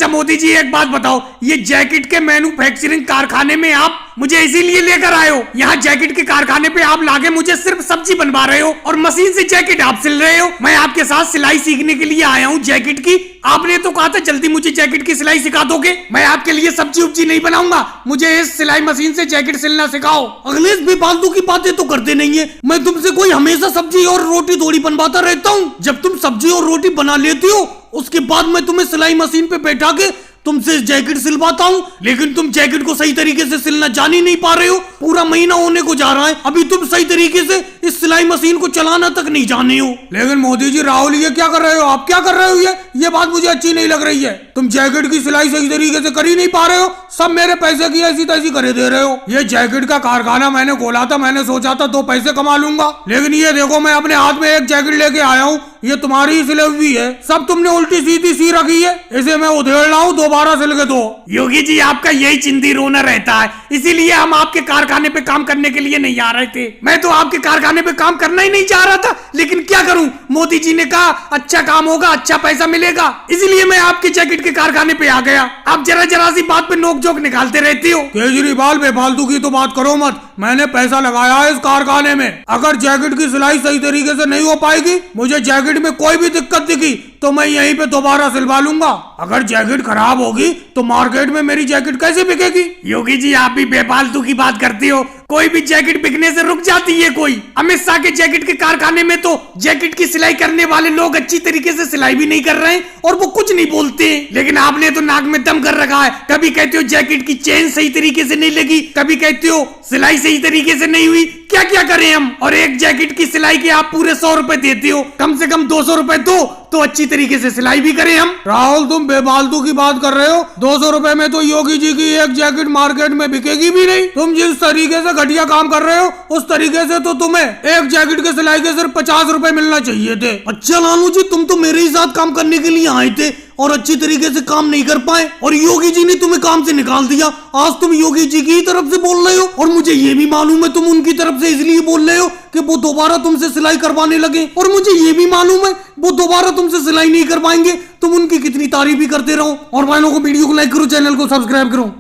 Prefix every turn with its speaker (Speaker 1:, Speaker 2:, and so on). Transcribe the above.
Speaker 1: अच्छा मोदी जी एक बात बताओ, ये जैकेट के मैन्युफैक्चरिंग कारखाने में आप मुझे इसीलिए लेकर आए हो? यहाँ जैकेट के कारखाने पे आप लाके मुझे सिर्फ सब्जी बनवा रहे हो और मशीन से जैकेट आप सिल रहे हो। मैं आपके साथ सिलाई सीखने के लिए आया हूँ जैकेट की। आपने तो कहा था जल्दी मुझे जैकेट की सिलाई सिखा दोगे। मैं आपके लिए सब्जी उब्जी नहीं बनाऊंगा, मुझे इस सिलाई मशीन से जैकेट सिलना सिखाओ।
Speaker 2: अखिलेश बेफालतू की बातें तो करते नहीं है। मैं तुमसे कोई हमेशा सब्जी और रोटी थोड़ी बनवाता रहता हूँ। जब तुम सब्जी और रोटी बना लेती हो उसके बाद मैं तुम्हें सिलाई मशीन पे बैठा के तुमसे जैकेट सिलवाता हूँ। लेकिन तुम जैकेट को सही तरीके से सिलना जान ही नहीं पा रहे हो। पूरा महीना होने को जा रहा है, अभी तुम सही तरीके से इस सिलाई मशीन को चलाना तक नहीं जाने हो।
Speaker 1: लेकिन मोदी जी, राहुल ये क्या कर रहे हो? आप क्या कर रहे हो? ये बात मुझे अच्छी नहीं लग रही है। तुम जैकेट की सिलाई सही तरीके से कर ही नहीं पा रहे हो, सब मेरे पैसे की ऐसी तैसी करे दे रहे हो। ये जैकेट का कारखाना मैंने खोला था, मैंने सोचा था 2 पैसे कमा लूंगा, लेकिन ये देखो मैं अपने हाथ में एक जैकेट लेके आया हूँ, ये तुम्हारी ही सिलाई हुई है। सब तुमने उल्टी सीधी सी रखी है, इसे मैं उधेड़ रहा हूँ, दोबारा सिल के दो। योगी जी, आपका यही चिंदी रोना रहता है, इसीलिए हम आपके कारखाने पे काम करने के लिए नहीं आ रहे थे। मैं तो आपके कारखाने पे काम करना ही नहीं चाह रहा था, लेकिन क्या करूं, मोदी जी ने कहा अच्छा काम होगा, अच्छा पैसा मिलेगा, इसलिए मैं आपके जैकेट के कारखाने पे आ गया। आप जरा जरा सी बात पे नोक जोक निकालते रहती हो।
Speaker 2: केजरीवाल, बेफालतू की तो बात करो मत। मैंने पैसा लगाया है इस कारखाने में। अगर जैकेट की सिलाई सही तरीके से नहीं हो पाएगी, मुझे जैकेट में कोई भी दिक्कत दिखी तो मैं यहीं पे दोबारा सिलवा लूंगा। अगर जैकेट खराब होगी तो मार्केट में मेरी जैकेट कैसे बिकेगी?
Speaker 1: योगी जी, आप भी बेफालतू की बात करती हो। कोई भी जैकेट बिकने से रुक जाती है कोई? अमित शाह के जैकेट के कारखाने में तो जैकेट की सिलाई करने वाले लोग अच्छी तरीके से सिलाई भी नहीं कर रहे हैं और वो कुछ नहीं बोलते, लेकिन आपने तो नाक में दम कर रखा है। कभी कहते हो जैकेट की चेन सही तरीके से नहीं लगी, कभी कहते हो सिलाई सही तरीके से नहीं हुई। क्या क्या करें हम? और एक जैकेट की सिलाई के आप पूरे 100 रुपए देते हो, कम से कम 200 रुपए दो तो अच्छी तरीके से सिलाई भी करें हम।
Speaker 2: राहुल, तुम बेफालतू की बात कर रहे हो। 200 रुपए में तो योगी जी की एक जैकेट मार्केट में बिकेगी भी नहीं। तुम जिस तरीके से घटिया काम कर रहे हो उस तरीके से तो तुम्हें एक जैकेट के सिलाई के सिर्फ 50 रुपए मिलना चाहिए थे। अच्छा लालू जी, तुम तो मेरे ही साथ काम करने के लिए आए थे और अच्छी तरीके से काम नहीं कर पाए और योगी जी ने तुम्हें काम से निकाल दिया। आज तुम योगी जी की तरफ से बोल रहे हो और मुझे ये भी मालूम है तुम उनकी तरफ से इसलिए बोल रहे हो कि वो दोबारा तुमसे सिलाई करवाने लगे, और मुझे ये भी मालूम है वो दोबारा तुमसे सिलाई नहीं कर पाएंगे। तुम उनकी कितनी तारीफ भी करते रहो। और भाइयों को वीडियो को लाइक करो, चैनल को सब्सक्राइब करो।